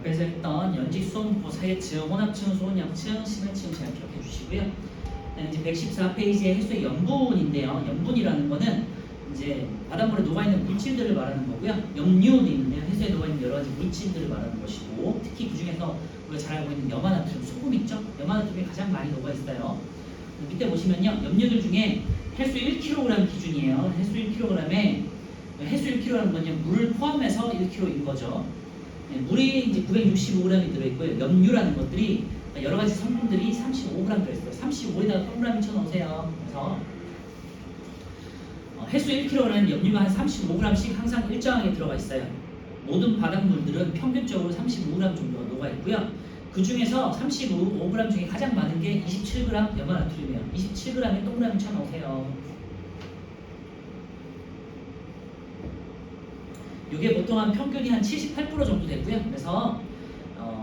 앞에서 했던 연직수음, 고사계층, 혼합층, 소원약층, 심해층 잘 기억해 주시고요. 이제 114페이지의 해수의 염분인데요. 염분이라는 거는 이제 바닷물에 녹아있는 물질들을 말하는 거고요. 염류도 있는데요. 해수에 녹아있는 여러 가지 물질들을 말하는 것이고, 특히 그 중에서 우리가 잘 알고 있는 염화나트륨, 소금 있죠? 염화나트륨이 가장 많이 녹아있어요. 밑에 보시면요. 염류들 중에 해수 1kg 기준이에요. 해수 1kg에 해수 1kg라는 건요. 물을 포함해서 1kg인 거죠. 네, 물이 이제 965g이 들어있고요. 염류라는 것들이 여러 가지 성분들이 35g 들어있어요. 35에다가 동그라미 쳐놓으세요. 그래서 해수 1kg는 염류가 한 35g씩 항상 일정하게 들어가 있어요. 모든 바닷물들은 평균적으로 35g 정도가 녹아 있고요. 그 중에서 35g 중에 가장 많은 게 27g 염화나트륨이에요. 27g에 동그라미 쳐놓으세요. 이게 보통 한 평균이 한 78% 정도 되고요. 그래서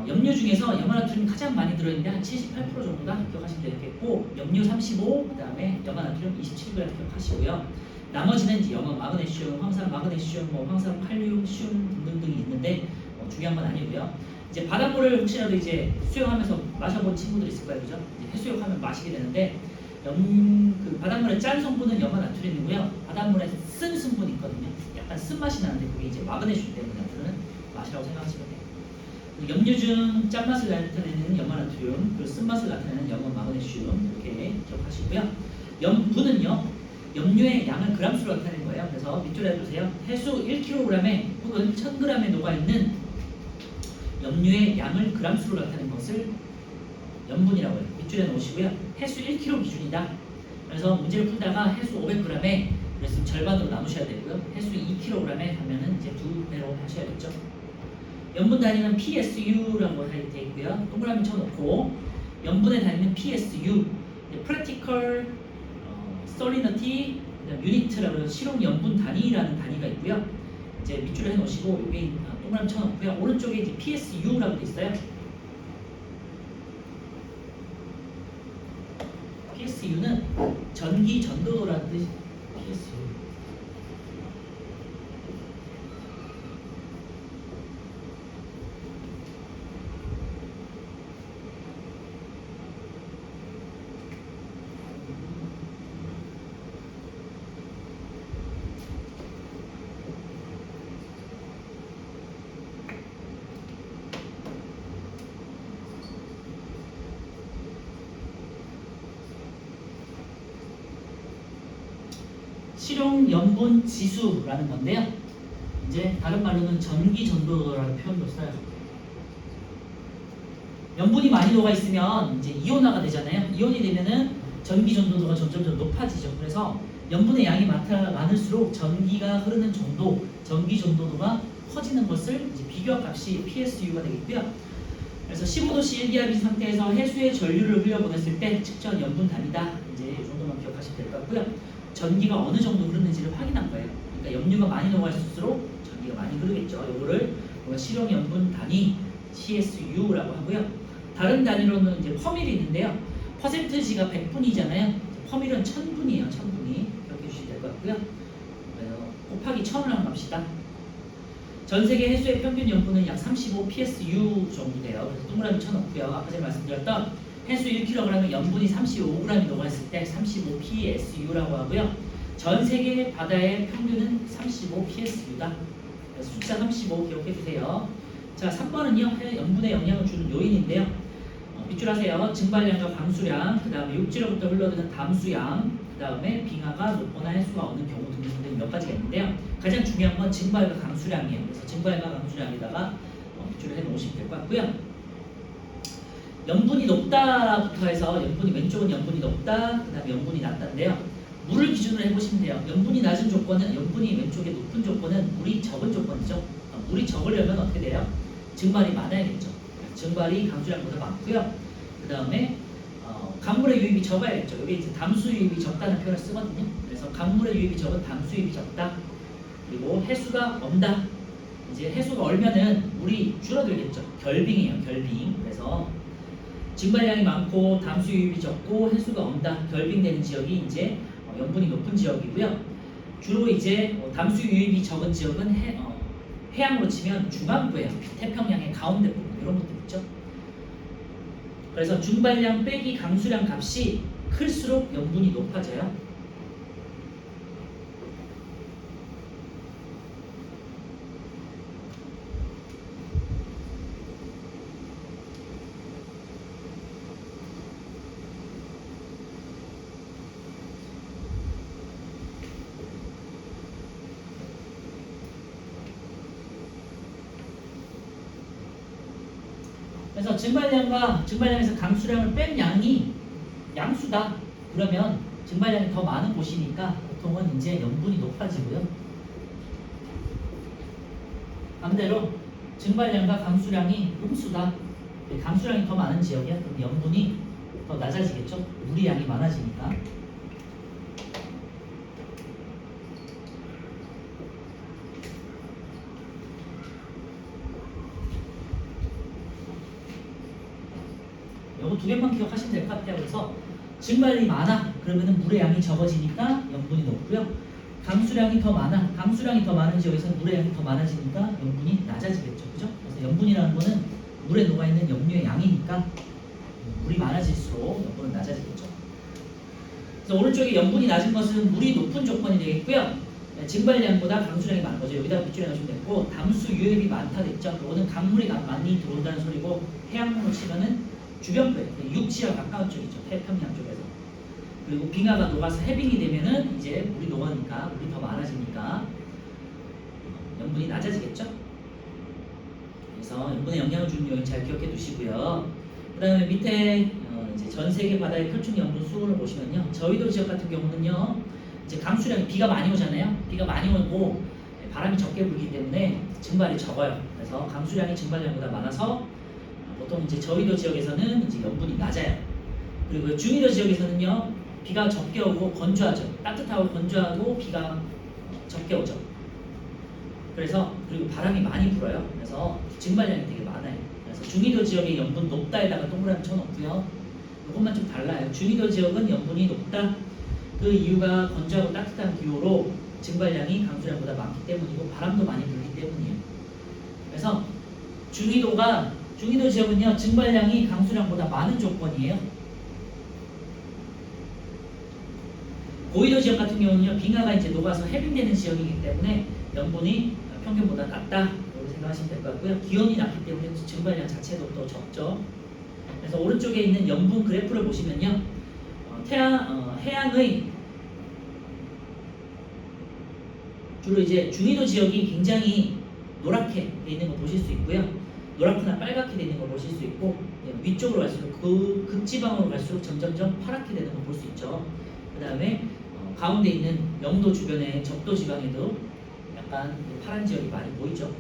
염류 중에서 염화나트륨이 가장 많이 들어있는데 한 78% 정도다 기억하시면 되겠고, 염류 35, 그 다음에 염화나트륨 27g 기억하시고요. 나머지는 이제 염화 마그네슘, 황산 마그네슘, 황산 칼륨, 슘 등등등이 있는데 중요한 건 아니고요. 이제 바닷물을 혹시라도 이제 수영하면서 마셔본 친구들 있을 거예요, 그죠? 이제 해수욕하면 마시게 되는데 그 바닷물의 짠 성분은 염화나트륨이고요. 바닷물에 쓴 성분이 있거든요. 약간 쓴맛이 나는데 그게 이제 마그네슘 때문에 나타나는 맛이라고 생각하시면 돼요. 염류 중 짠맛을 나타내는 염화나트륨, 그리고 쓴맛을 나타내는 염화 마그네슘 이렇게 기억하시고요. 염분은요. 염류의 양을 그람수로 나타내는 거예요. 그래서 밑줄에 해주세요. 해수 1kg에 혹은 1000g에 녹아있는 염류의 양을 그람수로 나타내는 것을 염분이라고 해요. 밑줄에 놓으시고요. 해수 1kg 기준이다. 그래서 문제를 풀다가 해수 500g에 그래서 절반으로 나누셔야 되고요. 해수 2kg에 하면은 이제 2배로 하셔야겠죠. 염분 단위는 PSU라고 되어 있고요. 동그라미 쳐놓고 염분의 단위는 PSU, Practical Salinity Unit라고 해서 실용 염분 단위라는 단위가 있고요. 이제 밑줄을 해놓으시고 여기 동그라미 쳐놓고요. 오른쪽에 이제 PSU라고 되어 있어요. PSU는 전기 전도도라는 뜻이 PSU. 실용 염분 지수라는 건데요. 이제 다른 말로는 전기 전도도라는 표현도 써요. 염분이 많이 녹아 있으면 이제 이온화가 되잖아요. 이온이 되면은 전기 전도도가 점점 높아지죠. 그래서 염분의 양이 많을수록 전기가 흐르는 정도, 전기 전도도가 커지는 것을 이제 비교합 값이 PSU가 되겠고요. 그래서 15도씨 일기압인 상태에서 해수에 전류를 흘려보냈을 때 측정 염분 단위다. 이제 이 정도만 기억하시면 될 것 같고요. 전기가 어느 정도 흐르는지를 확인한 거예요. 그러니까 염류가 많이 녹아있을수록 전기가 많이 흐르겠죠. 이거를 실용 염분 단위 CSU라고 하고요. 다른 단위로는 이제 퍼밀이 있는데요. 퍼센트지가 100분이잖아요. 퍼밀은 1000분이에요. 1000분이 기억해 주시면 될 것 같고요. 곱하기 1000을 한번 합시다. 전 세계 해수의 평균 염분은 약 35 PSU 정도 돼요. 그래서 동그라미 쳐놓고요. 아까 제가 말씀드렸던 해수 1kg에 염분이 35g이 녹아있을 때 35 PSU라고 하고요. 전 세계 바다의 평균은 35 PSU다. 숫자 35 기억해 주세요. 자, 3번은요. 염분에 영향을 주는 요인인데요. 밑줄 하세요. 증발량과 방수량, 그 다음에 육지로부터 흘러드는 담수량, 그 다음에 빙하가 높거나 해수가 없는 경우 등등 몇 가지가 있는데요. 가장 중요한 건 증발과 강수량이에요. 그래서 증발과 강수량에다가 밑줄을 해 놓으시면 될 것 같고요. 염분이 높다부터 해서 염분이 왼쪽은 염분이 높다, 그 다음에 염분이 낮다인데요. 물을 기준으로 해보시면 돼요. 염분이 낮은 조건은, 염분이 왼쪽에 높은 조건은 물이 적은 조건이죠. 물이 적으려면 어떻게 돼요? 증발이 많아야겠죠. 증발이 강수량보다 많고요. 그 다음에 강물의 유입이 적어야겠죠. 여기 이제 담수 유입이 적다는 표현을 쓰거든요. 그래서 강물의 유입이 적은 담수 유입이 적다. 그리고 해수가 엄다. 이제 해수가 얼면은 물이 줄어들겠죠. 결빙이에요. 결빙. 그래서 증발량이 많고 담수 유입이 적고 해수가 엄다. 결빙되는 지역이 이제 염분이 높은 지역이고요. 주로 이제 담수 유입이 적은 지역은 해양으로 치면 중안부예요. 태평양의 가운데 부분 이런 것들 있죠. 그래서 중발량 빼기 강수량 값이 클수록 염분이 높아져요. 그래서 증발량에서 강수량을 뺀 양이 양수다. 그러면 증발량이 더 많은 곳이니까 보통은 이제 염분이 높아지고요. 반대로 증발량과 강수량이 음수다. 강수량이 더 많은 지역이야. 그럼 염분이 더 낮아지겠죠. 물의 양이 많아지니까. 요거 두 개만 기억하시면 될 것 같아요. 그래서 증발이 많아 그러면은 물의 양이 적어지니까 염분이 높고요. 강수량이 더 많은 지역에서는 물의 양이 더 많아지니까 염분이 낮아지겠죠. 그죠? 그래서 염분이라는 거는 물에 녹아있는 염료의 양이니까 물이 많아질수록 염분은 낮아지겠죠. 그래서 오른쪽에 염분이 낮은 것은 물이 높은 조건이 되겠고요. 증발량보다 강수량이 많은 거죠. 여기다 빗줄해 넣으시면 되고, 담수 유액이 많다 됐죠. 이거는 강물이 많이 들어온다는 소리고, 해양물로 치면은 주변부에 육지와 가까운 쪽이죠. 태평양 쪽에서. 그리고 빙하가 녹아서 해빙이 되면은 이제 물이 녹으니까 물이 더 많아지니까 염분이 낮아지겠죠. 그래서 염분의 영향을 주는 요인 잘 기억해 두시고요. 그 다음에 밑에 이제 전 세계 바다의 표준 염분 수분을 보시면요. 저희도 지역 같은 경우는요. 이제 강수량이 비가 많이 오잖아요. 비가 많이 오고 바람이 적게 불기 때문에 증발이 적어요. 그래서 강수량이 증발량보다 많아서 보통 이제 저희도 지역에서는 이제 염분이 낮아요. 그리고 중위도 지역에서는요. 비가 적게 오고 건조하죠. 따뜻하고 건조하고 비가 적게 오죠. 그래서 그리고 바람이 많이 불어요. 그래서 증발량이 되게 많아요. 그래서 중위도 지역의 염분 높다에다가 동그라미 쳐놓고요. 이것만 좀 달라요. 중위도 지역은 염분이 높다. 그 이유가 건조하고 따뜻한 기후로 증발량이 강수량보다 많기 때문이고 바람도 많이 불기 때문이에요. 그래서 중위도 지역은요 증발량이 강수량보다 많은 조건이에요. 고위도 지역 같은 경우는요 빙하가 이제 녹아서 해빙되는 지역이기 때문에 염분이 평균보다 낮다 이렇게 생각하시면 될 것 같고요. 기온이 낮기 때문에 증발량 자체도 더 적죠. 그래서 오른쪽에 있는 염분 그래프를 보시면요 해양의 주로 이제 중위도 지역이 굉장히 노랗게 돼 있는 거 보실 수 있고요. 노랗거나 빨갛게 되는 걸 보실 수 있고 위쪽으로 갈수록 그 극지방으로 갈수록 점점점 파랗게 되는 걸 볼 수 있죠. 그 다음에 가운데 있는 영도 주변의 적도 지방에도 약간 파란 지역이 많이 보이죠.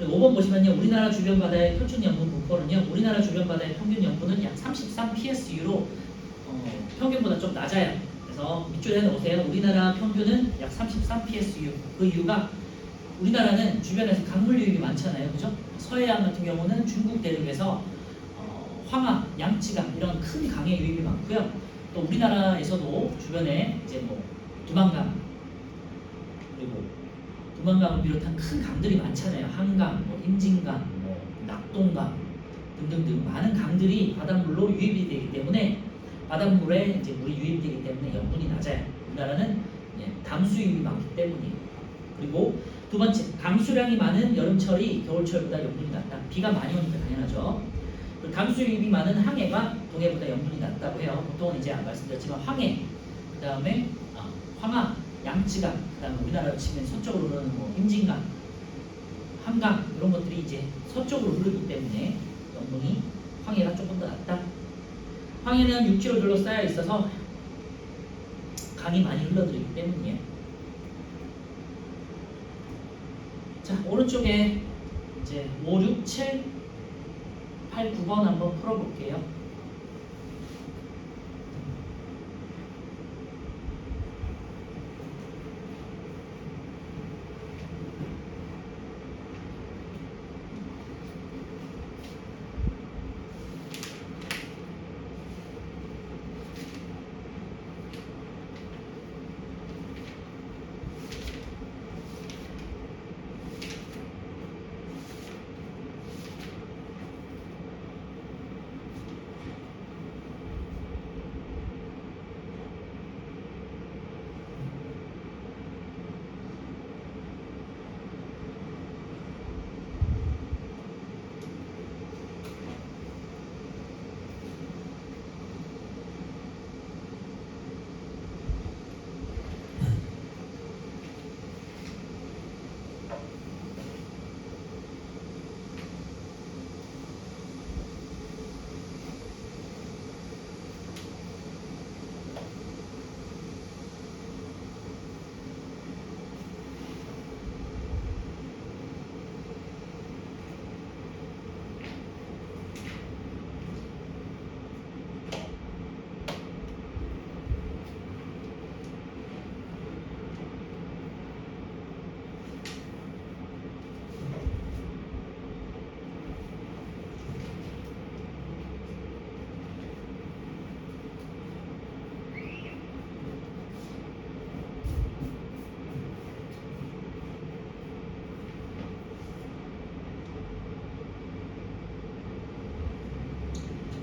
5번 보시면요. 우리나라 주변 바다의 표준 염분 분포는요. 우리나라 주변 바다의 평균 염분은 약 33 PSU로 평균보다 좀 낮아요. 그래서 밑줄에 놓으세요. 우리나라 평균은 약 33 PSU. 그 이유가 우리나라는 주변에서 강물 유입이 많잖아요. 그죠? 서해안 같은 경우는 중국 대륙에서 황하, 양치강 이런 큰 강의 유입이 많고요. 또 우리나라에서도 주변에 이제 뭐 두만강 그리고 두만강을 비롯한 큰 강들이 많잖아요. 한강, 뭐 임진강, 뭐 낙동강 등등등 많은 강들이 바닷물로 유입이 되기 때문에 바닷물에 이제 물이 유입되기 때문에 염분이 낮아요. 우리나라는 담수 유입이 많기 때문이에요. 그리고 두 번째, 강수량이 많은 여름철이 겨울철보다 염분이 낮다. 비가 많이 오니까 당연하죠. 강수 유입이 많은 항해가 동해보다 염분이 낮다고 해요. 보통은 이제 말씀드렸지만 황해, 그 다음에 황하, 양치강, 그 다음에 우리나라로 치면 서쪽으로 흐르는 뭐 임진강, 한강 이런 것들이 이제 서쪽으로 흐르기 때문에 염분이 황해가 조금 더 낮다. 황해는 육지로 둘러싸여 있어서 강이 많이 흘러들기 때문이에요. 자, 오른쪽에 이제 5, 6, 7, 8, 9번 한번 풀어볼게요.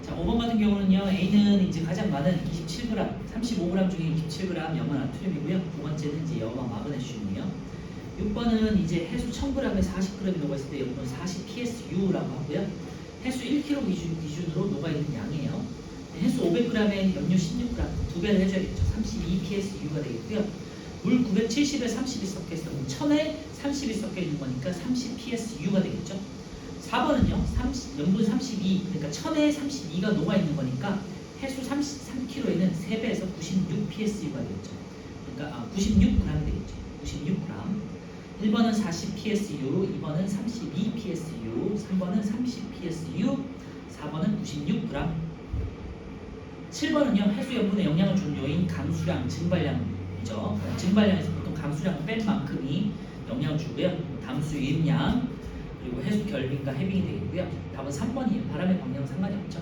자, 5번 같은 경우는요. A는 이제 가장 많은 27g, 35g 중에 27g 염화 나트륨이고요. 두 번째는 이제 염화 마그네슘이요. 6번은 이제 해수 1000g에 40g이 녹아있을 때 염분 40psu라고 하고요. 해수 1kg 기준으로 녹아있는 양이에요. 해수 500g에 염류 16g, 두 배를 해줘야겠죠. 32psu가 되겠고요. 물 970에 30이 섞여있어. 1000에 30이 섞여있는 거니까 30psu가 되겠죠. 4번은요. 염분 32, 그러니까 1000에 32가 녹아있는 거니까 해수 33kg에는 3배에서 96psu가 되겠죠. 그러니까 96g 되겠죠. 96g. 1번은 40psu, 2번은 32psu, 3번은 30psu, 4번은 96g. 7번은요. 해수 염분의 영향을 주는 요인 강수량, 증발량이죠. 증발량에서 보통 강수량을 뺀 만큼이 영향을 주고요. 담수 유입량, 그리고 해수 결빙과 해빙이 되겠고요. 답은 3번이에요. 바람의 방향은 상관이 없죠.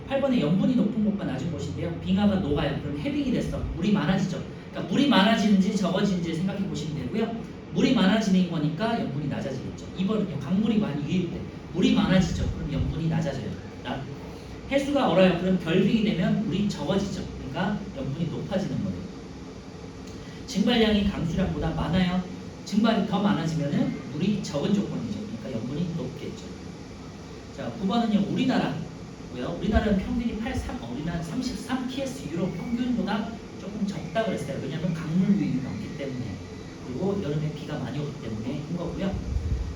8번에 염분이 높은 곳과 낮은 곳인데요. 빙하가 녹아요. 그럼 해빙이 됐어. 물이 많아지죠. 그러니까 물이 많아지는지 적어지는지 생각해 보시면 되고요. 물이 많아지는 거니까 염분이 낮아지겠죠. 2번은요. 강물이 많이 유입돼. 물이 많아지죠. 그럼 염분이 낮아져요. 해수가 얼어요. 그럼 결빙이 되면 물이 적어지죠. 그러니까 염분이 높아지는 거예요. 증발량이 강수량보다 많아요. 증발이 더 많아지면은 물이 적은 조건이죠. 그러니까 염분이 높겠죠. 자, 9번은요. 우리나라고요. 우리나라는 평균이 우리나라 33psu로 평균보다 조금 적다 그랬어요. 왜냐하면 강물 유입이 많기 때문에, 그리고 여름에 비가 많이 오기 때문에 한 거고요.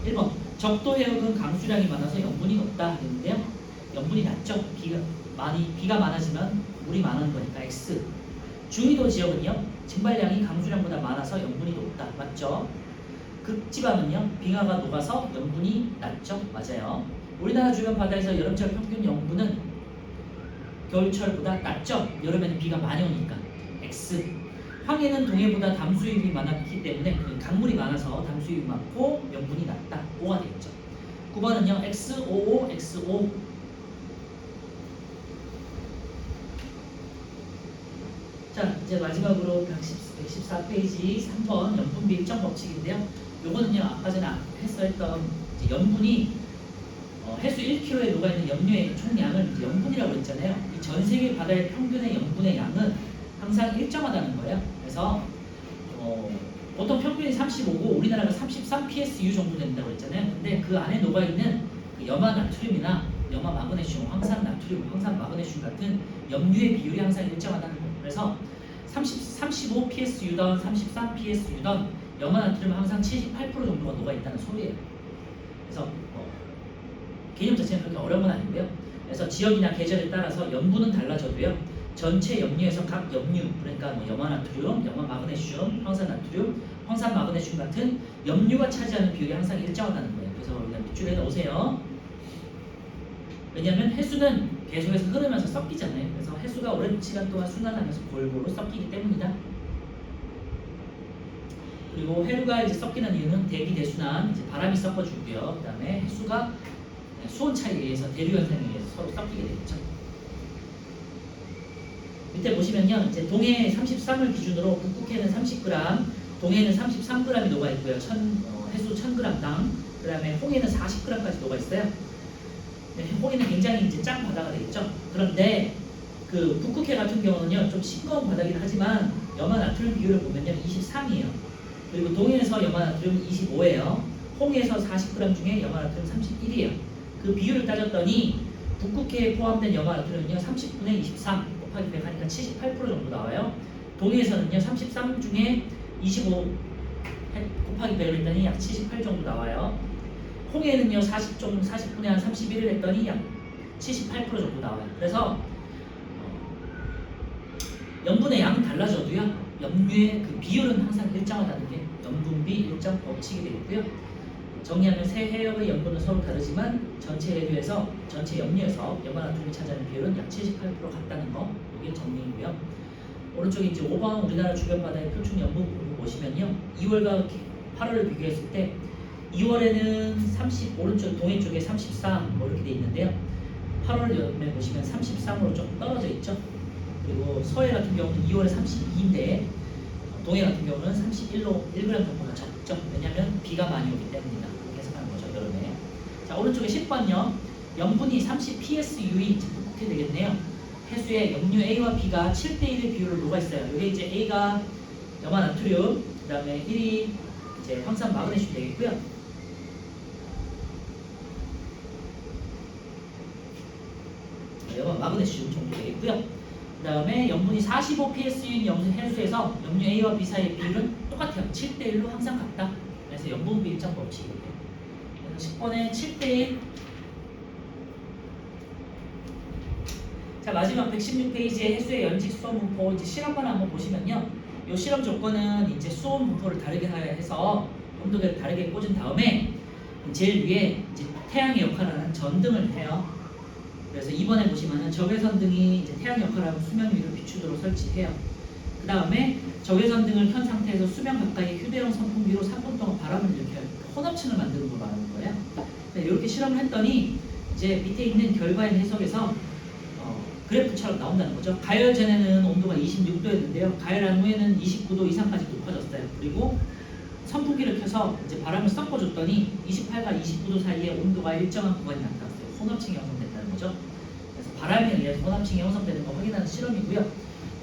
1번 적도 해역은 강수량이 많아서 염분이 높다 했는데요. 염분이 낮죠. 비가 많아지면 물이 많은 거니까 X. 중위도 지역은요. 증발량이 강수량보다 많아서 염분이 높다. 맞죠? 극지방은요. 빙하가 녹아서 염분이 낮죠. 맞아요. 우리나라 주변 바다에서 여름철 평균 염분은 겨울철보다 낮죠. 여름에는 비가 많이 오니까 X. 황해는 동해보다 담수유입이 많았기 때문에 강물이 많아서 담수유입이 많고 염분이 낮다. O가 되겠죠. 9번은요. XOO, XO. 자, 이제 마지막으로 114페이지 3번 염분 비일정 법칙인데요. 요거는요, 아까 전에 했던 염분이 해수 1kg에 녹아있는 염료의 총량을 이제 염분이라고 했잖아요. 이 전 세계 바다의 평균의 염분의 양은 항상 일정하다는 거예요. 그래서 보통 평균이 35고 우리나라가 33psu 정도 된다고 했잖아요. 근데 그 안에 녹아있는 그 염화 나트륨이나 염화 마그네슘, 황산 나트륨, 황산 마그네슘 같은 염류의 비율이 항상 일정하다는 거예요. 그래서 35psu던 33psu던 염화 나트륨은 항상 78% 정도가 녹아있다는 소리예요. 그래서 개념 자체는 그렇게 어려운 건 아니고요. 그래서 지역이나 계절에 따라서 염분은 달라져도요. 전체 염류에서 각 염류, 그러니까 뭐 염화 나트륨, 염화 마그네슘, 황산 나트륨, 황산 마그네슘 같은 염류가 차지하는 비율이 항상 일정하다는 거예요. 그래서 그냥 밑줄에 넣으세요. 왜냐하면 해수는 계속해서 흐르면서 섞이잖아요. 그래서 해수가 오랜 시간 동안 순환하면서 골고루 섞이기 때문이다. 그리고 해류가 이제 섞이는 이유는 대기 대순환, 이제 바람이 섞어주고요. 그다음에 해수가 수온 차이에 의해서 대류 현상에 의해서 서로 섞이게 되겠죠. 밑에 보시면요, 이제 동해 33을 기준으로 북극해는 30g, 동해는 33g이 녹아 있고요. 해수 1000g당. 그다음에 홍해는 40g까지 녹아 있어요. 홍해는 굉장히 이제 짠 바다가 되겠죠. 그런데 그 북극해 같은 경우는요, 좀 싱거운 바다긴 하지만 염화 나트륨 비율을 보면요, 23이에요. 그리고 동해에서 염화 나트륨 25예요. 홍해에서 40g 중에 염화 나트륨 31이에요. 그 비율을 따졌더니 북극해에 포함된 염화 나트륨은요, 30분의 23 곱하기 100 하니까 78% 정도 나와요. 동해에서는요, 33 중에 25 곱하기 100을 했더니 약 78 정도 나와요. 홍해는요 40분에 한 31을 했더니 약 78% 정도 나와요. 그래서 염분의 양은 달라져도요 염류의 그 비율은 항상 일정하다는 게 염분비 일정 법칙이 되겠고요. 정리하면 세 해역의 염분은 서로 다르지만 전체 해류에서 전체 염류에서 염화나트륨이 차지하는 비율은 약 78% 같다는 거, 이게 정리이고요. 오른쪽에 이제 5번 우리나라 주변 바다의 표준 염분 부분 보시면요 2월과 8월을 비교했을 때 2월에는 30, 오른쪽 동해 쪽에 33 뭐 이렇게 돼 있는데요. 8월 여름에 보시면 33으로 좀 떨어져 있죠. 그리고 서해 같은 경우는 2월에 32인데 동해 같은 경우는 31로 1g 정도가 적죠. 왜냐하면 비가 많이 오기 때문이다. 그렇게 해석하는 거죠, 여름에. 자, 오른쪽에 10번요. 염분이 30pSU이 이렇게 되겠네요. 해수에 염류 A와 B가 7대1의 비율을 녹아 있어요. 이게 이제 A가 염화나트륨, 그 다음에 1이 이제 황산 마그네슘 되겠고요. 마그네슘 정도 되겠고요. 그 다음에 염분이 45pSU인 해수에서 염류 A와 B 사이의 비율은 똑같아요. 7대1로 항상 같다. 그래서 염분비 일정 법칙이에요. 그래서 10번에 7대1. 자, 마지막 116페이지에 해수의 연직 수온 분포 이제 실험만 한번 보시면요. 이 실험 조건은 이제 수온 분포를 다르게 해서 온도계를 다르게 꽂은 다음에 제일 위에 이제 태양의 역할을 하는 전등을 해요. 그래서 이번에 보시면은 적외선등이 이제 태양 역할을 하고 수면 위를 비추도록 설치해요. 그 다음에 적외선등을 켠 상태에서 수면 가까이 휴대용 선풍기로 3분 동안 바람을 일으켜요. 혼합층을 만드는 걸 말하는 거예요. 이렇게 실험을 했더니 이제 밑에 있는 결과인 해석에서 그래프처럼 나온다는 거죠. 가열 전에는 온도가 26도였는데요. 가열한 후에는 29도 이상까지 높아졌어요. 그리고 선풍기를 켜서 이제 바람을 섞어줬더니 28과 29도 사이에 온도가 일정한 구간이 나타났어요. 혼합층이 형성된다는 거죠. 그래서 바람에 의해서 혼합층이 형성되는 거 확인하는 실험이고요.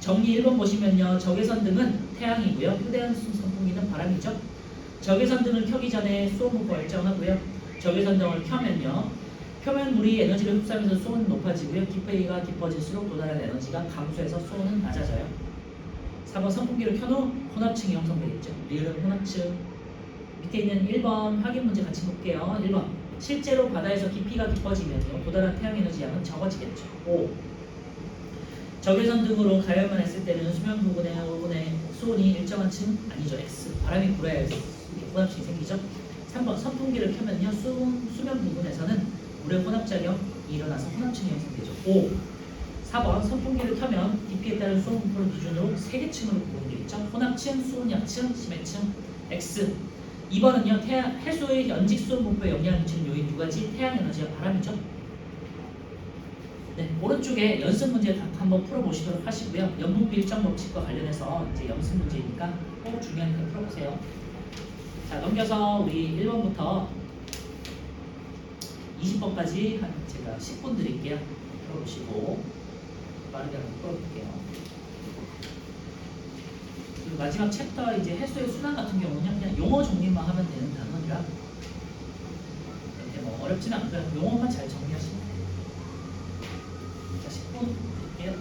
정리 1번 보시면요. 적외선등은 태양이고요. 휴대용 선풍기는 바람이죠. 적외선등을 켜기 전에 수온 분포가 일정하고요. 적외선등을 켜면요. 표면물이 에너지를 흡수하면서 수온은 높아지고요. 깊이가 깊어질수록 도달한 에너지가 감소해서 수온은 낮아져요. 4번 선풍기를 켠 후 혼합층이 형성되겠죠. 리얼은 혼합층. 밑에 있는 1번 확인 문제 같이 볼게요. 1번 실제로 바다에서 깊이가 깊어지면요. 도달한 태양 에너지 양은 적어지겠죠. 5. 적외선 등으로 가열만 했을 때는 수면 부분의 수온이 일정한 층 아니죠. X. 바람이 불어야 이렇게 혼합층이 생기죠. 3번 선풍기를 켜면요. 수면 부분에서는 물의 혼합작용이 일어나서 혼합층이 형성되죠. 5. 4번 선풍기를 켜면 깊이에 따른 수온 분포를 기준으로 3개 층으로 구분되어 있죠. 혼합층, 수온 약층, 심해층, X. 2번은요. 해수의 연직 수온 분포에 영향을 미치는 요인 두 가지, 태양 에너지와 바람이죠. 네, 오른쪽에 연습 문제 한번 풀어보시도록 하시고요. 염분비 일정 법칙과 관련해서 이제 연습 문제니까 꼭 중요하니까 풀어보세요. 자, 넘겨서 우리 1번부터 20번까지 제가 10분 드릴게요. 풀어보시고 빠르게 한번 풀어볼게요. 그리고 마지막 챕터 이제 해수의 순환 같은 경우는 그냥 용어 정리만 하면 되는 단어니라 뭐 어렵지는 않고요. 용어만 잘 정리하시면 돼요. 자, 10분 드릴게요.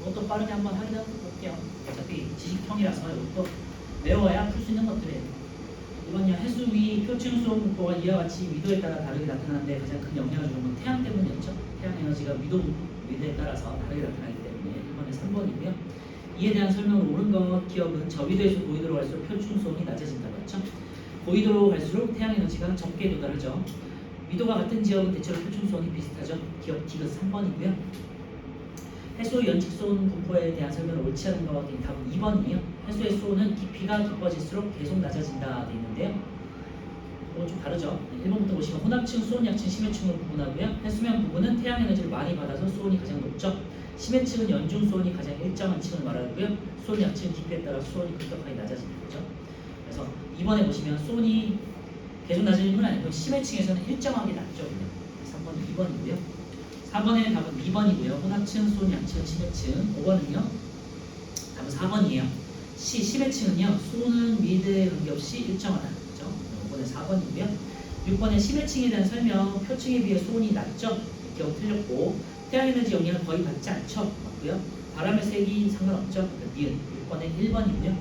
이것도 빠르게 한번 확인해 볼게요. 어차피 지식형이라서 이것도 외워야 풀 수 있는 것들이에요. 이번요, 해수 위 표층 수온 분포가 이와 같이 위도에 따라 다르게 나타나는데 가장 큰 영향을 주는 건 태양 때문이었죠. 태양 에너지가 위도에 따라서 다르게 나타나기 때문에 이번에 3번이고요. 이에 대한 설명을 옳은 것 기억은 저위도에서 고위도로 갈수록 표층 수온이 낮아진다고 했죠. 고위도로 갈수록 태양 에너지가 적게 도달하죠. 위도가 같은 지역은 대체로 표층 수온이 비슷하죠. 기억 D가 3번이고요. 해수 연직 수온 분포에 대한 설명을 옳지 않은 것과 같은 답은 2번이에요. 해수의 수온은 깊이가 깊어질수록 계속 낮아진다 되어 있는데요. 이건 좀 다르죠. 1번부터 보시면 혼합층, 수온 약층, 심해층으로 구분하고요. 해수면 부분은 태양 에너지를 많이 받아서 수온이 가장 높죠. 심해층은 연중 수온이 가장 일정한 층을 말하고요. 수온 약층 깊이에 따라 수온이 급격하게 낮아지는 거죠. 그래서 2번에 보시면 수온이 계속 낮아지는 건 아니고 심해층에서는 일정하게 낮죠. 그냥. 3번 2번이고요. 4번의 답은 2번이고요. 혼합층, 수온 약층, 심해층. 5번은요. 답은 4번이에요. 심해층은요. 수온은 미드에 관계없이 일정하다. 그렇죠? 5번의 4번이고요. 6번의 심해층에 대한 설명. 표층에 비해 수온이 낮죠. 기억 틀렸고 태양에너지 영향을 거의 받지 않죠. 맞고요. 바람의 색이 상관없죠. 니은 6번의 1번이고요.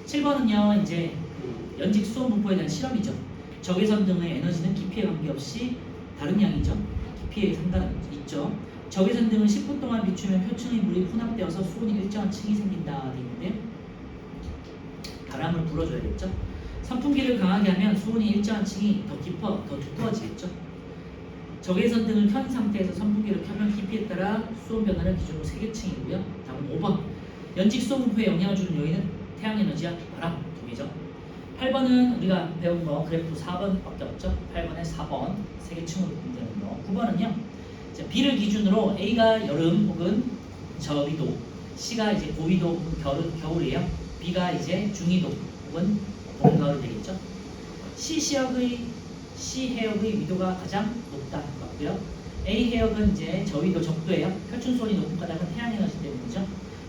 7번은요. 이제 그 연직 수온 분포에 대한 실험이죠. 적외선 등의 에너지는 깊이에 관계없이 다른 양이죠. 깊이에 상관있죠. 적외선 등을 10분 동안 비추면 표층의 물이 혼합되어서 수온이 일정한 층이 생긴다 되어 있는데 바람을 불어줘야겠죠. 선풍기를 강하게 하면 수온이 일정한 층이 더 두꺼워지겠죠. 적외선 등을 켠 상태에서 선풍기를 켜면 깊이에 따라 수온 변화는 기준으로 3개층이고요. 다음은 5번. 연직 수온 분포에 영향을 주는 요인은 태양에너지와 바람 2개죠. 8번은 우리가 배운 거 그래프 4번밖에 없죠. 8번에 4번 3개층으로 분류되는 거. 9번은요. B를 기준으로 A가 여름 혹은 저위도, C가 이제 고위도 혹은 겨울이에요. B가 이제 중위도 혹은 봄, 가을이 되겠죠. C 해역의 위도가 가장 높다 맞고요. A 해역은 이제 저위도 적도예요. 표층수온이 높은 까닭은 태양에너지 때문이죠.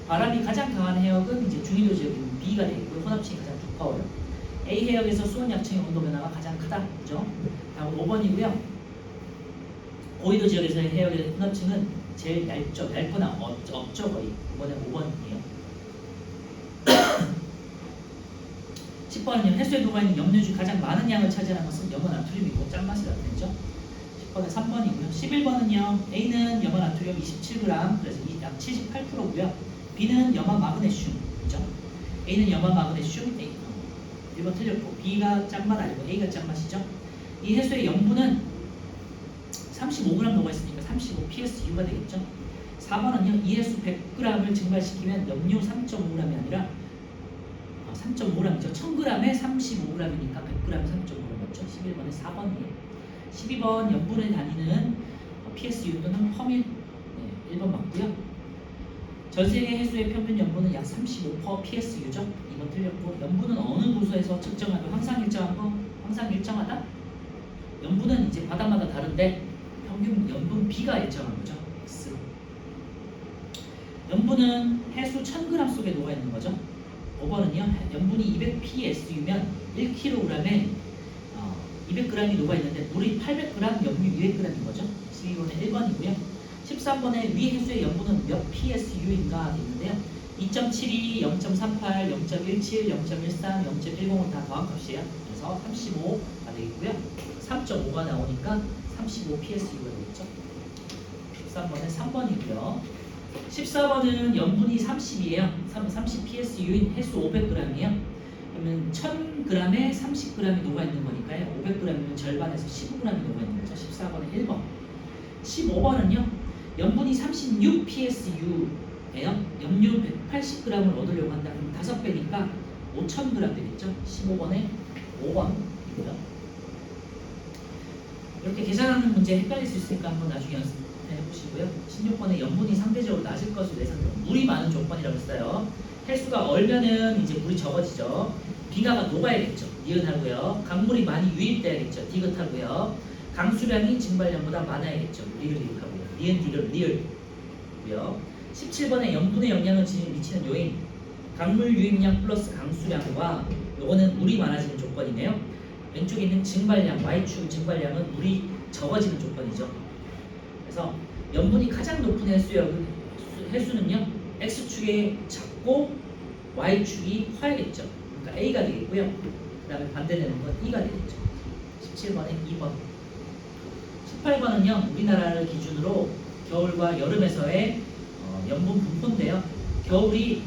바람이 가장 강한 해역은 이제 중위도 지역인 B가 되겠고요. 혼합층이 가장 두꺼워요. A 해역에서 수온 약층의 온도 변화가 가장 크다. 그죠? 다음 5번이고요. 고위도 지역에서의 해역의 혼합층은 제일 얇거나 없죠 거의. 이번에 5번이에요. 10번은요. 해수에 녹아있는 염료중 가장 많은 양을 차지하는 것은 염화 나트륨이고 짠맛이 나타내죠. 10번은 3번이고요. 11번은요. A는 염화 나트륨 27g, 그래서 약 78%고요. B는 염화 마그네슘, 그죠? A는 염화 마그네슘, 1번 틀렸고 B가 짠맛 아니고 A가 짠맛이죠. 이 해수의 염분은 35g 녹아있으니까 35 PSU가 되겠죠. 4번은요. 이 해수 100g을 증발시키면 염료 3.5g이 아니라 3.5g이죠. 1000g에 35g이니까 100g에 3.5g 맞죠? 11번에 4번이에요. 12번 염분의 단위는 PSU 또는 퍼밀 1번 맞고요. 전세계 해수의 평균 염분은 약 35% PSU죠. 2번 틀렸고 염분은 어느 고수에서 측정하고 항상 일정한 거? 항상 일정하다? 염분은 이제 바다마다 다른데 평균 염분 B가 일정한 거죠. X. 염분은 해수 1000g 속에 녹아있는 거죠. 5번은요. 염분이 200 PSU면 1kg에 200g이 녹아있는데 물이 800g, 염류 200g인 거죠. 12번에 1번이고요. 13번에 위 해수의 염분은 몇 PSU인가 있는데요. 2.72, 0.38, 0.17, 0.13, 0.10은 다 더한값이에요. 그래서 35가 되겠고요. 3.5가 나오니까 35 PSU가 되겠죠. 13번에 3번이고요. 14번은 염분이 30이에요. 30 PSU인 해수 500g이에요. 그러면 1000g에 30g이 녹아있는 거니까요. 500g이면 절반에서 15g이 녹아있는 거죠. 14번에 1번. 15번은요. 염분이 36 PSU예요. 염류 180g을 얻으려고 한다면 5배니까 5000g 되겠죠. 15번에 5번이고요. 이렇게 계산하는 문제 헷갈릴 수 있으니까 한번 나중에 연습해 보시고요. 16번에 염분이 상대적으로 낮을 것으로 예상돼요. 물이 많은 조건이라고 했어요. 해수가 얼면은 이제 물이 적어지죠. 빙하가 녹아야겠죠. 니은하고요. 강물이 많이 유입돼야겠죠. 디귿하고요. 강수량이 증발량보다 많아야겠죠. 리을 하고요. 니은 디귿 리을 되겠고요. 17번에 염분의 영향을 미치는 요인, 강물 유입량 플러스 강수량과 요거는 물이 많아지는 조건이네요. 왼쪽에 있는 증발량, Y축 증발량은 물이 적어지는 조건이죠. 그래서 염분이 가장 높은 해수는요 X축이 작고 Y축이 커야겠죠. 그러니까 A가 되겠고요. 그 다음에 반대되는 건 E가 되겠죠. 17번에 2번. 18번은요 우리나라를 기준으로 겨울과 여름에서의 염분 분포인데요. 겨울이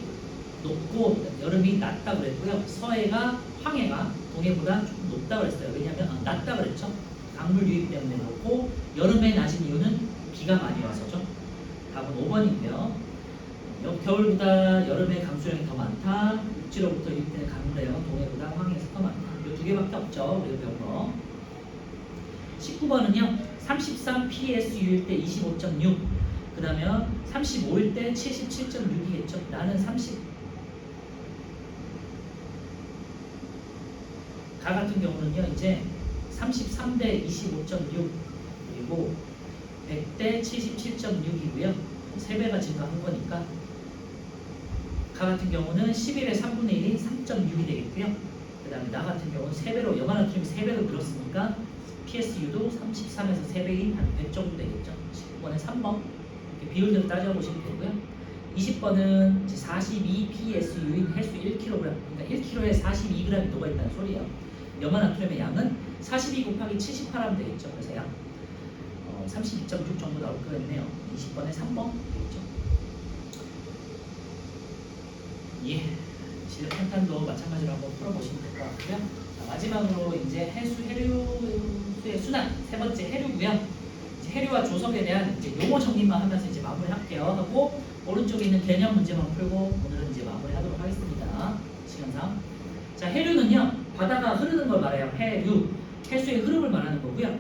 높고 여름이 낮다 그랬고요. 서해가 황해가 동해보다 조금 높다 그랬어요. 왜냐하면 낮다 그랬죠. 강물 유입 때문에 그렇고 여름에 낮은 이유는 비가 많이 와서죠. 답은 5번이고요. 겨울보다 여름에 강수량이 더 많다. 육지로부터 유입되는 강물의 동해보다 황해에서 더 많다. 이 두 개밖에 없죠. 우리가 배운 거. 19번은요. 33 PSU일 때 25.6. 그 다음에 35일 때 77.6이겠죠. 나는 가 같은 경우는요. 이제 33대 25.6 그리고 100대 77.6이고요. 3배가 증가한 거니까 가 같은 경우는 11의 3분의 1이 3.6이 되겠고요. 그 다음에 나 같은 경우는 3배로 염화나트륨이 3배로 늘었으니까 PSU도 33에서 3배인 한 100 정도 되겠죠. 19번에 3번 이렇게 비율대로 따져보시면 되고요. 20번은 42 PSU인 해수 1kg 그러니까 1kg에 42g이 녹아있다는 소리예요. 염화나트륨의 양은 42 곱하기 78 하면 되겠죠. 그래서 약 32.6 정도 나올 거겠네요. 20번에 3번 되겠죠. 예, 질력 탄탄도 마찬가지로 한번 풀어보시면 될 것 같고요. 자, 마지막으로 이제 해류의 순환 세 번째 해류고요. 이제 해류와 조석에 대한 이제 용어 정리만 하면서 이제 마무리할게요. 하고 오른쪽에 있는 개념 문제만 풀고 오늘은 이제 마무리하도록 하겠습니다. 시간상. 자, 해류는요 바다가 흐르는 걸 말해요. 해류, 해수의 흐름을 말하는 거고요.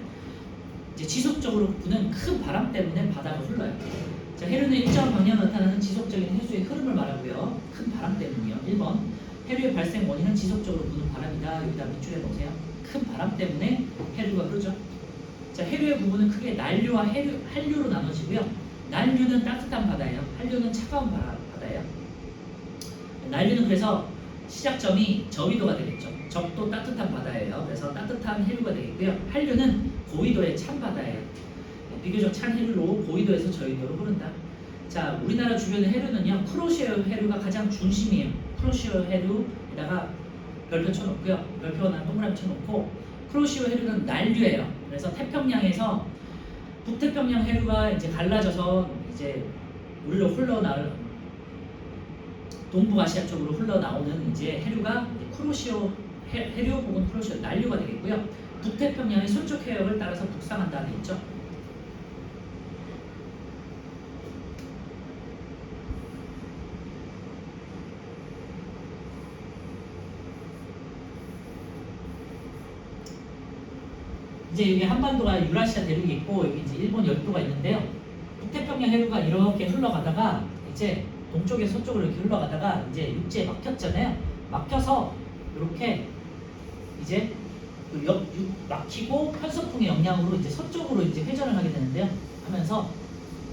이제 지속적으로 부는 큰 바람 때문에 바다가 흘러요. 자, 해류는 일정한 방향으로 나타나는 지속적인 해수의 흐름을 말하고요. 큰 바람 때문이요. 1번 해류의 발생 원인은 지속적으로 부는 바람이다. 여기다 밑줄에 놓으세요. 큰 바람 때문에 해류가 흐르죠. 자, 해류의 부분은 크게 난류와 한류로 나눠지고요. 난류는 따뜻한 바다예요. 한류는 차가운 바다예요. 난류는 그래서 시작점이 저위도가 되겠죠. 적도 따뜻한 바다예요. 그래서 따뜻한 해류가 되겠고요. 한류는 고위도의 찬 바다예요. 비교적 찬 해류로 고위도에서 저위도로 흐른다. 자, 우리나라 주변의 해류는요. 크로시어 해류가 가장 중심이에요. 크로시어 해류에다가 별표 쳐놓고요. 별표나 동그라미 쳐놓고 크로시어 해류는 난류예요. 그래서 태평양에서 북태평양 해류가 이제 갈라져서 이제 우리로 흘러나올 동북아시아 쪽으로 흘러나오는 이제 해류가 크로시오 해류 혹은 크로시오 난류가 되겠고요. 북태평양의 서쪽 해역을 따라서 북상한다 돼 있죠. 이제 여기 한반도가 유라시아 대륙이 있고 여기 이제 일본 열도가 있는데요. 북태평양 해류가 이렇게 흘러가다가 이제 동쪽에서 서쪽으로 이렇게 흘러가다가 이제 육지에 막혔잖아요. 막혀서 이렇게 이제 막히고 편서풍의 영향으로 이제 서쪽으로 이제 회전을 하게 되는데요. 하면서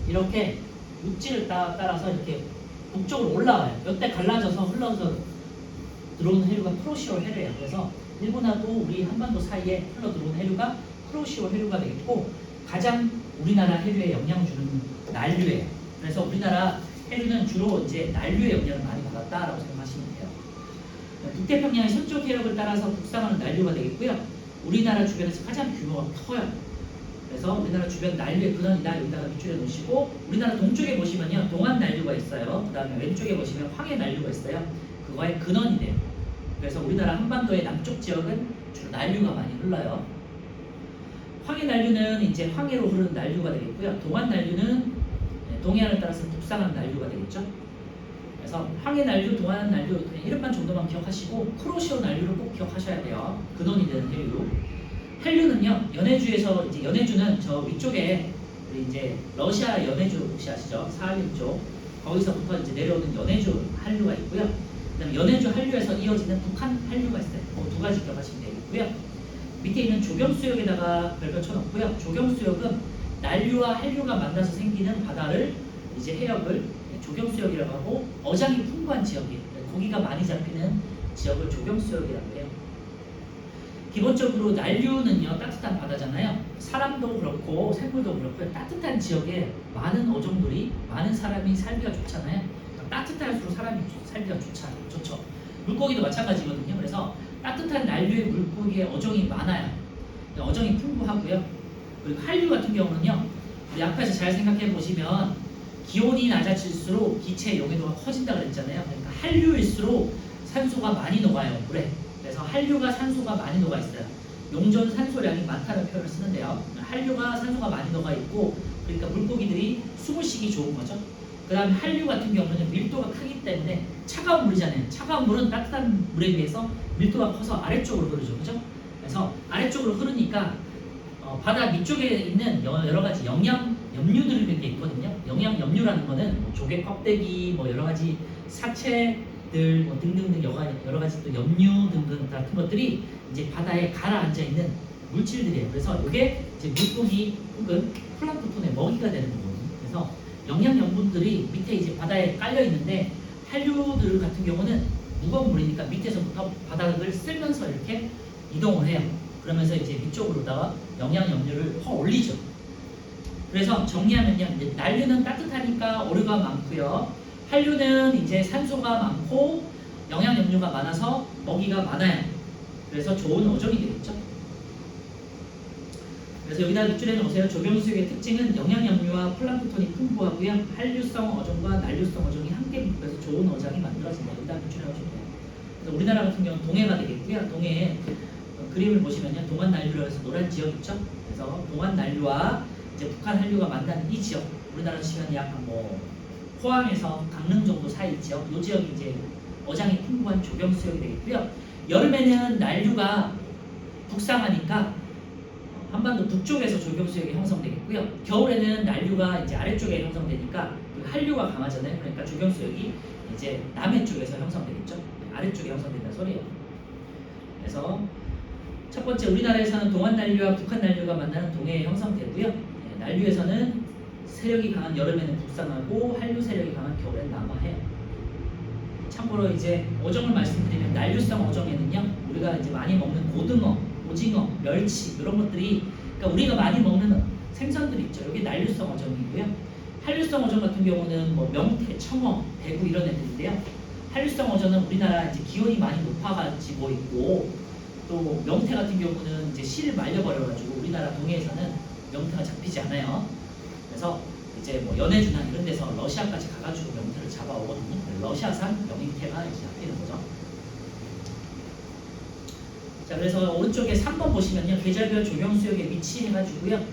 이렇게 육지를 따라서 이렇게 북쪽으로 올라와요. 이때 갈라져서 흘러서 들어오는 해류가 크로시오 해류예요. 그래서 일본하고 우리 한반도 사이에 흘러 들어오는 해류가 크로시오 해류가 되겠고 가장 우리나라 해류에 영향을 주는 난류예요. 그래서 우리나라 해류는 주로 이제 난류의 영향을 많이 받았다라고 생각하시면 돼요. 북태평양의 서쪽 해역을 따라서 북상하는 난류가 되겠고요. 우리나라 주변에서 가장 규모가 커요. 그래서 우리나라 주변 난류의 근원이다 여기다가 밑줄에 놓으시고 우리나라 동쪽에 보시면요 동안 난류가 있어요. 그 다음에 왼쪽에 보시면 황해 난류가 있어요. 그거의 근원이 돼요. 그래서 우리나라 한반도의 남쪽 지역은 주로 난류가 많이 흘러요. 황해 난류는 이제 황해로 흐르는 난류가 되겠고요. 동안 난류는 동해안을 따라서 북상하는 난류가 되겠죠. 그래서 황해 난류, 동안 난류 그냥 이름만 정도만 기억하시고 크로시오 난류를 꼭 기억하셔야 돼요. 근원이 되는 해류. 한류는요 연해주에서 이제 연해주는 저 위쪽에 우리 이제 러시아 연해주 혹시 아시죠? 사할린 쪽 거기서부터 이제 내려오는 연해주 한류가 있고요. 그다음에 연해주 한류에서 이어지는 북한 한류가 있어요. 두 가지 기억하시면 되겠고요. 밑에 있는 조경수역에다가 별표 쳐놓고요. 조경수역은 난류와 한류가 만나서 생기는 바다를 이제 해역을 조경수역이라고 하고 어장이 풍부한 지역이에요. 고기가 많이 잡히는 지역을 조경수역이라고 해요. 기본적으로 난류는요 따뜻한 바다잖아요. 사람도 그렇고 생물도 그렇고 따뜻한 지역에 많은 어종들이 많은 사람이 살기가 좋잖아요. 따뜻할수록 사람이 살기가 좋죠. 물고기도 마찬가지거든요. 그래서 따뜻한 난류의 물고기의 어종이 많아요. 어종이 풍부하고요. 그리고 한류 같은 경우는요. 우리 앞에서 잘 생각해 보시면 기온이 낮아질수록 기체의 용해도가 커진다고 그랬잖아요. 그러니까 한류일수록 산소가 많이 녹아요. 물에. 그래서 한류가 산소가 많이 녹아 있어요. 용존 산소량이 많다는 표현을 쓰는데요. 한류가 산소가 많이 녹아 있고 그러니까 물고기들이 숨을 쉬기 좋은 거죠. 그 다음에 한류 같은 경우는 밀도가 크기 때문에 차가운 물이잖아요. 차가운 물은 따뜻한 물에 비해서 밀도가 커서 아래쪽으로 흐르죠. 그죠? 그래서 아래쪽으로 흐르니까 바다 밑쪽에 있는 여러 가지 영양 염류들이 게 있거든요. 영양 염류라는 거는 뭐 조개 껍데기, 뭐 여러 가지 사체들 뭐 등등등 여러 가지 또 염류 등등 같은 것들이 이제 바다에 가라앉아 있는 물질들이에요. 그래서 이게 이제 물고기 혹은 플랑크톤의 먹이가 되는 거거든요. 그래서 영양 염분들이 밑에 이제 바다에 깔려 있는데 한류들 같은 경우는 무거운 물이니까 밑에서부터 바닥을 쓸면서 이렇게 이동을 해요. 그러면서 이제 위쪽으로다가 영양 염류를 퍼 올리죠. 그래서 정리하면요, 이제 난류는 따뜻하니까 오류가 많고요. 한류는 이제 산소가 많고 영양 염류가 많아서 먹이가 많아요. 그래서 좋은 어종이 되겠죠. 그래서 여기다 밑줄에 놓으세요. 조경수역의 특징은 영양 염류와 플랑크톤이 풍부하고요. 한류성 어종과 난류성 어종이 함께 묶여서 좋은 어장이 만들어진다. 여기다 밑줄에 놓으시면 돼요. 그래서 우리나라 같은 경우는 동해가 되겠고요. 동해에 그림을 보시면요, 동안 난류라고 해서 노란 지역 있죠. 그래서 동안 난류와 이제 북한 한류가 만나는 이 지역, 우리나라 치면 약간 뭐 포항에서 강릉 정도 사이 지역, 이 지역이 이제 어장이 풍부한 조경수역이 되겠고요. 여름에는 난류가 북상하니까 한반도 북쪽에서 조경수역이 형성되겠고요. 겨울에는 난류가 이제 아래쪽에 형성되니까 한류가 강하잖아요. 그러니까 조경수역이 이제 남해 쪽에서 형성되겠죠. 아래쪽에 형성된다는 소리예요. 그래서 첫 번째, 우리나라에서는 동안 난류와 북한 난류가 만나는 동해에 형성되고요. 난류에서는 세력이 강한 여름에는 북상하고 한류 세력이 강한 겨울에는 남하해요. 참고로 이제 어종을 말씀드리면 난류성 어종에는요, 우리가 이제 많이 먹는 고등어, 오징어, 멸치 이런 것들이, 그러니까 우리가 많이 먹는 생선들이 있죠. 여기 난류성 어종이고요. 한류성 어종 같은 경우는 뭐 명태, 청어, 대구 이런 애들인데요. 한류성 어종은 우리나라 이제 기온이 많이 높아가지고 있고, 또 명태 같은 경우는 이제 씨를 말려버려가지고 우리나라 동해에서는 명태가 잡히지 않아요. 그래서 이제 뭐 연해주나 이런 데서 러시아까지 가가지고 명태를 잡아오거든요. 러시아산 명태가 이제 잡히는 거죠. 자, 그래서 오른쪽에 3번 보시면요, 계절별 조경수역에 위치해가지고요.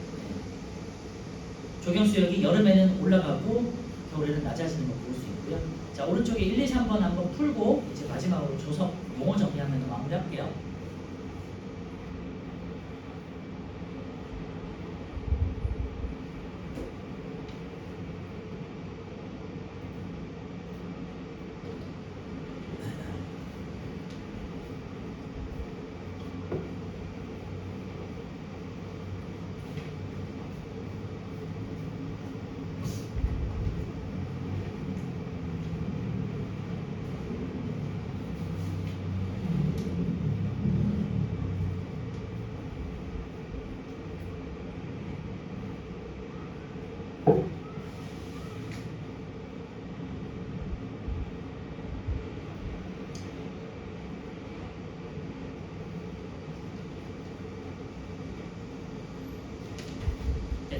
조경수역이 여름에는 올라가고 겨울에는 낮아지는 거 볼 수 있고요. 자, 오른쪽에 1, 2, 3번 한번 풀고 이제 마지막으로 조석 용어 정리하면 마무리할게요.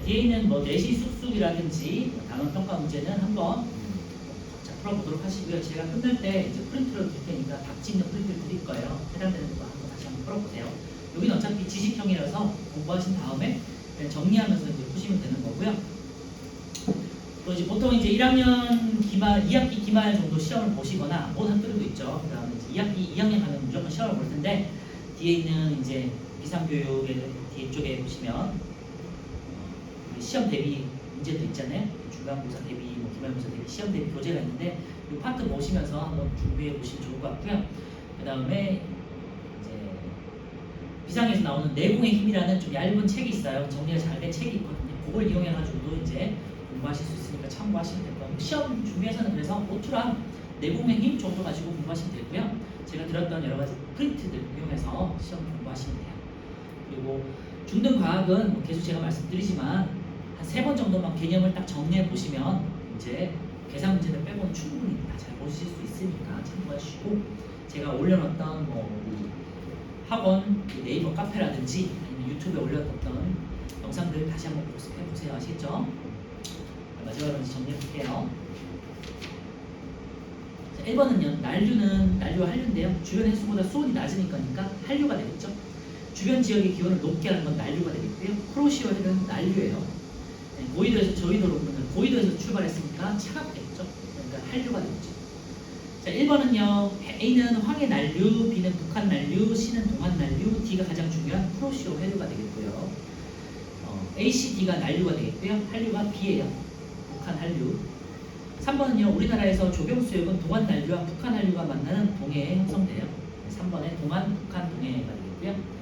뒤에 있는 뭐 내시 쑥쑥이라든지 단원 평가 문제는 한번 자, 풀어보도록 하시고요. 제가 끝날 때 이제 프린트를 줄 테니까 답지 있는 프린트를 드릴 거예요. 해당되는 거 한번 다시 한번 풀어보세요. 여기는 어차피 지식형이라서 공부하신 다음에 그냥 정리하면서 이제 푸시면 되는 거고요. 또 이제 보통 이제 1학년 기말, 2학기 기말 정도 시험을 보시거나 모든 학교들도 있죠. 그 다음에 이제 2학년 가면 무조건 시험을 볼 텐데 뒤에 있는 이제 비상교육의 뒤쪽에 보시면 시험 대비 문제도 있잖아요. 중간고사 대비, 뭐 기말고사 대비, 시험 대비 교재가 있는데 이 파트 보시면서 한번 준비해 보시면 좋을 것 같고요. 그 다음에 이제 비상에서 나오는 내공의 힘이라는 좀 얇은 책이 있어요. 정리가 잘 된 책이 있거든요. 그걸 이용해가지고도 이제 공부하실 수 있으니까 참고하시면 될 거예요. 시험 준비해서는 그래서 오투랑 내공의 힘 정도 가지고 공부하시면 되고요. 제가 들었던 여러 가지 프린트들 이용해서 시험 공부하시면 돼요. 그리고 중등 과학은 뭐 계속 제가 말씀드리지만 한 3번 정도만 개념을 딱 정리해 보시면 이제 계산 문제들 빼고는 충분히 다 잘 보실 수 있으니까 참고해 주시고, 제가 올려놨던 뭐 학원 네이버 카페라든지 아니면 유튜브에 올려뒀던 영상들 다시 한번 복습해 보세요. 아시겠죠? 마지막으로 정리해 볼게요. 1번은요, 난류와 한류인데요. 주변 해수보다 수온이 낮으니까 한류가 되겠죠. 주변 지역의 기온을 높게 하는 건 난류가 되겠고요. 크로시오는 난류예요. 고緯도에서 저緯도로 보면 고緯도에서 출발했으니까 차갑겠죠. 그러니까 한류가 되겠죠. 자, 1번은요, A는 황해 난류, B는 북한 난류, C는 동안 난류, D가 가장 중요한 크로시오 해류가 되겠고요. A, C, D가 난류가 되겠고요. 한류가 B예요. 북한 한류. 3번은요, 우리나라에서 조경수역은 동안 난류와 북한 한류가 만나는 동해에 형성돼요. 3번에 동안, 북한, 동해가 되겠고요.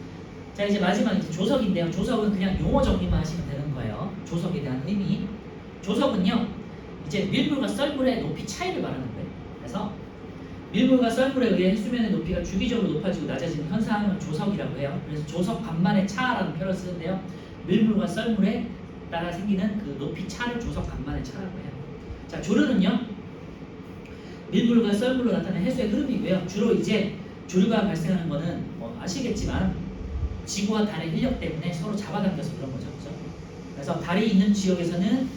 자, 이제 마지막 이제 조석인데요. 조석은 그냥 용어 정리만 하시면 되는 거예요. 조석에 대한 의미. 조석은요, 이제 밀물과 썰물의 높이 차이를 말하는 거예요. 그래서 밀물과 썰물에 의해 해수면의 높이가 주기적으로 높아지고 낮아지는 현상을 조석이라고 해요. 그래서 조석 간만의 차라는 표현을 쓰는데요. 밀물과 썰물에 따라 생기는 그 높이 차를 조석 간만의 차라고 해요. 자, 조류는요, 밀물과 썰물로 나타나는 해수의 흐름이고요. 주로 이제 조류가 발생하는 거는 뭐 아시겠지만 지구와 달의 인력 때문에 서로 잡아당겨서 그런 거죠. 그렇죠? 그래서 달이 있는 지역에서는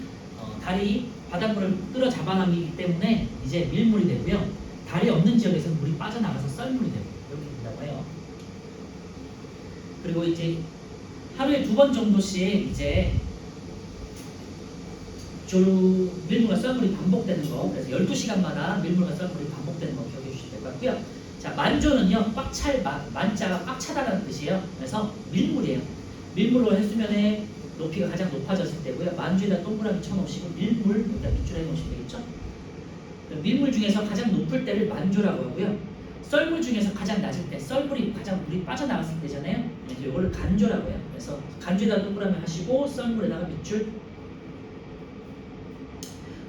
달이 바닷물을 끌어 잡아당기기 때문에 이제 밀물이 되고요. 달이 없는 지역에서는 물이 빠져나가서 썰물이 되고 이렇게 된다고 해요. 그리고 이제 하루에 2번 정도씩 이제 조류 밀물과 썰물이 반복되는 거, 그래서 12시간마다 밀물과 썰물이 반복되는 거 기억해 주시면 될 것 같고요. 자, 만조는요, 만자가 꽉 차다라는 뜻이에요. 그래서 밀물이에요. 밀물로 해수면의 높이가 가장 높아졌을 때고요. 만주에다 동그라미 쳐놓으시고 밀물 여기다 밑줄해 놓으시면 되겠죠. 밀물 중에서 가장 높을 때를 만조라고 하고요. 썰물 중에서 가장 낮을 때, 썰물이 가장 물이 빠져나갔을 때잖아요. 그래서 이거를 간조라고 해요. 그래서 간조에다 동그라미 하시고 썰물에다가 밑줄.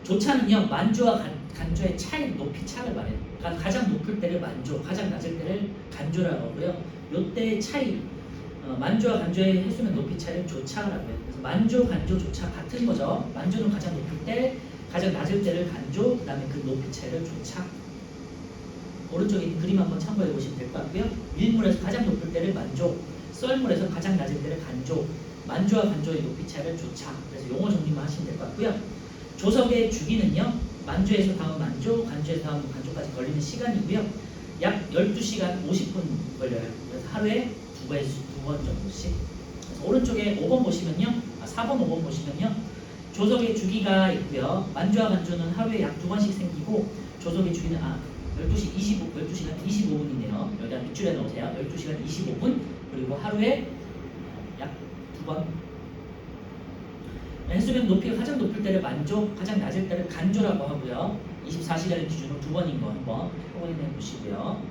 조차는요, 만조와 간조의 차이, 높이 차를 말해요. 그러니까 가장 높을 때를 만조, 가장 낮을 때를 간조라고 하고요. 요때의 차이, 만조와 간조의 해수면 높이 차이를 조차라고 해요. 그래서 만조, 간조, 조차 같은 거죠. 만조는 가장 높을 때, 가장 낮을 때를 간조, 그 다음에 그 높이 차이를 조차. 오른쪽에 있는 그림 한번 참고해 보시면 될 것 같고요. 밀물에서 가장 높을 때를 만조, 썰물에서 가장 낮을 때를 간조, 만조와 간조의 높이 차이를 조차. 그래서 용어 정리만 하시면 될 것 같고요. 조석의 주기는요, 만조에서 다음 만조, 간조에서 다음 간조까지 걸리는 시간이고요. 약 12시간 50분 걸려요. 그래서 하루에 2번 정도씩. 그래서 오른쪽에 5번 보시면요, 4번, 5번 보시면요, 조석의 주기가 있고요. 만조와 간조는 하루에 약 2번씩 생기고, 조석의 주기는 12시간 25분이네요. 여기다 밑줄에 넣으세요. 12시간 25분, 그리고 하루에 약 2번. 해수면 높이가 가장 높을 때를 만조, 가장 낮을 때를 간조라고 하고요. 24시간을 기준으로 2번인 거 한번 확인해 보시고요.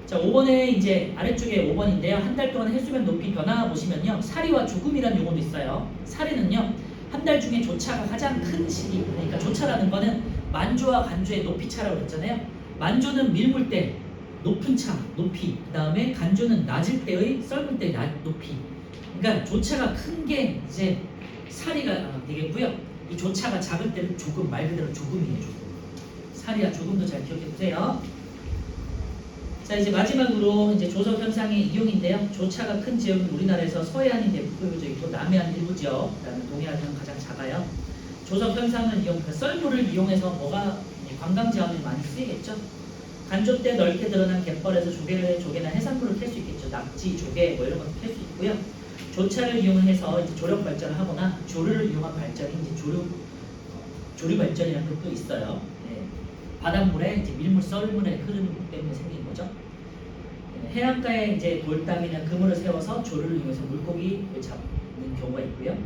자, 5번에 이제 아래쪽에 5번인데요. 한 달 동안 해수면 높이 변화 보시면요, 사리와 조금이라는 용어도 있어요. 사리는요, 한 달 중에 조차가 가장 큰 시기, 그러니까 조차라는 거는 만조와 간조의 높이 차라고 했잖아요. 만조는 밀물 때 높은 차, 높이, 그 다음에 간조는 낮을 때의 썰물 때의 높이. 그러니까 조차가 큰 게 이제 사리가 되겠고요. 이 조차가 작을 때는 조금, 말 그대로 조금이에요. 조금. 사리와 조금도 잘 기억해 보세요. 자, 이제 마지막으로 이제 조석 현상의 이용인데요. 조차가 큰 지역은 우리나라에서 서해안이 대표적이고 있고 남해안 일부 지역, 그다음에 동해안은 가장 작아요. 조석 현상을 그러니까 썰물을 이용해서 뭐가 관광 자원이 많이 쓰이겠죠. 간조 때 넓게 드러난 갯벌에서 조개나 해산물을 캘 수 있겠죠. 낙지, 조개 뭐 이런 것도 캘 수 있고요. 조차를 이용해서 이제 조력 발전을 하거나 조류를 이용한 발전이 이제 조류 발전이라는 것도 있어요. 네. 바닷물에 이제 밀물, 썰물의 흐름 때문에 생긴 거죠. 네. 해안가에 이제 돌담이나 그물을 세워서 조류를 이용해서 물고기를 잡는 경우가 있고요.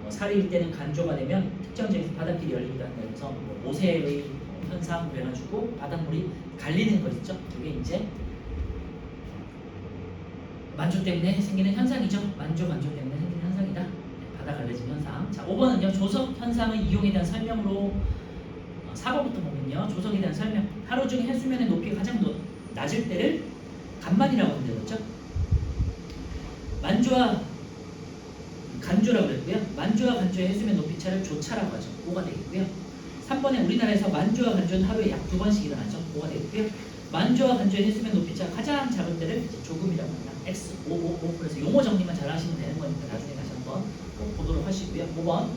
사리일 때는 간조가 되면 특정 지역에서 바닷길이 열리기도 한다. 그래서 모세의 현상 그래가지고 바닷물이 갈리는 거 있죠. 그게 이제 만조 때문에 생기는 현상이죠. 만조, 간조 때문에 생기는 현상이다. 바다 갈라짐 현상. 자, 5번은요. 조석 현상의 이용에 대한 설명으로 4번부터 보면요. 조석에 대한 설명. 하루 중 해수면의 높이가 가장 낮을 때를 간만이라고 하는데 그렇죠? 만조와 간조라고 그랬고요. 만조와 간조의 해수면 높이 차를 조차라고 하죠. 5가 되겠고요. 3번에 우리나라에서 만조와 간조는 하루에 약 2번씩 일어나죠. 5가 되겠고요. 만조와 간조의 해수면 높이 차가 가장 작은 때를 이제 조금이라고 합니다. X, 5, 5, 5. 그래서 용어 정리만 잘 하시면 되는 거니까 나중에 다시 한번 꼭 보도록 하시고요. 5번.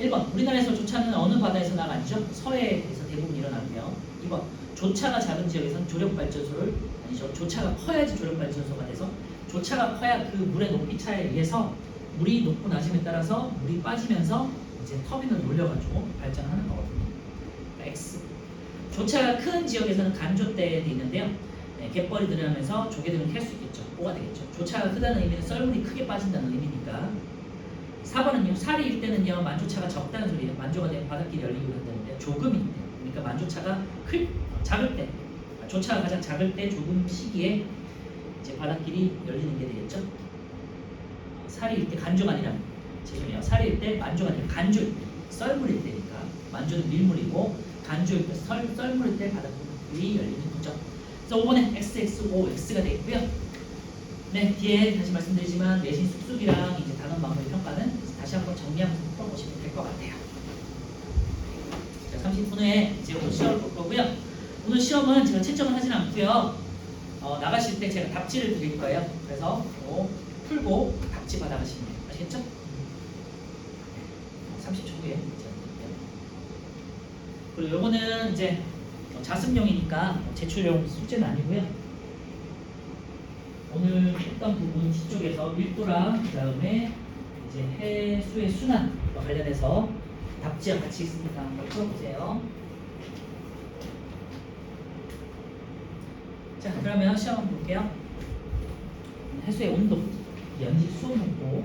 1번. 우리나라에서 조차는 어느 바다에서 나가죠? 서해에서 대부분 일어나고요. 2번. 조차가 작은 지역에서는 조력발전소를 아니죠. 조차가 커야지 조력발전소가 돼서 조차가 커야 그 물의 높이 차에 의해서 물이 높고 낮음에 따라서 물이 빠지면서 이제 터빈을 돌려가지고 발전하는 거거든요. X. 조차가 큰 지역에서는 간조대에 있는데요. 네, 갯벌이 들어가면서 조개들은 캘 수 있겠죠. 5가 되겠죠. 조차가 크다는 의미는 썰물이 크게 빠진다는 의미니까. 4번은요. 사리일 때는요. 만조차가 적다는 소리예요. 만조가 되면 바닷길이 열리고 한다는데 조금일 때. 그러니까 만조차가 작을 때. 조차가 가장 작을 때 조금 시기에 이제 바닷길이 열리는 게 되겠죠. 사리일 때 간조가 아니라 죄송해요. 사리일 때 만조가 아니라 간조일 때 썰물일 때니까 만조는 밀물이고 간조일 때 썰물일 때 바닷길이 열리는 거죠. 그래서 5번에 XXOX가 되겠고요. 네, 뒤에 다시 말씀드리지만 내신 쑥쑥이랑 이제 단원 마무리 평가는 다시 한번 정리하면서 풀어보시면 될 것 같아요. 자, 30분 후에 이제 오늘 시험을 볼 거고요. 오늘 시험은 제가 채점을 하진 않고요. 나가실 때 제가 답지를 드릴 거예요. 그래서 풀고 답지 받아가시면 돼요. 아시겠죠? 30초 후에 그리고 요거는 이제 자습용이니까 제출용 숙제는 아니고요. 오늘 했던 부분 뒤쪽에서 밀도랑 그 다음에 이제 해수의 순환과 관련해서 답지와 같이 있으니까 한번 풀어보세요. 자, 그러면 시험 한번 볼게요. 해수의 온도, 연지 수온 농도,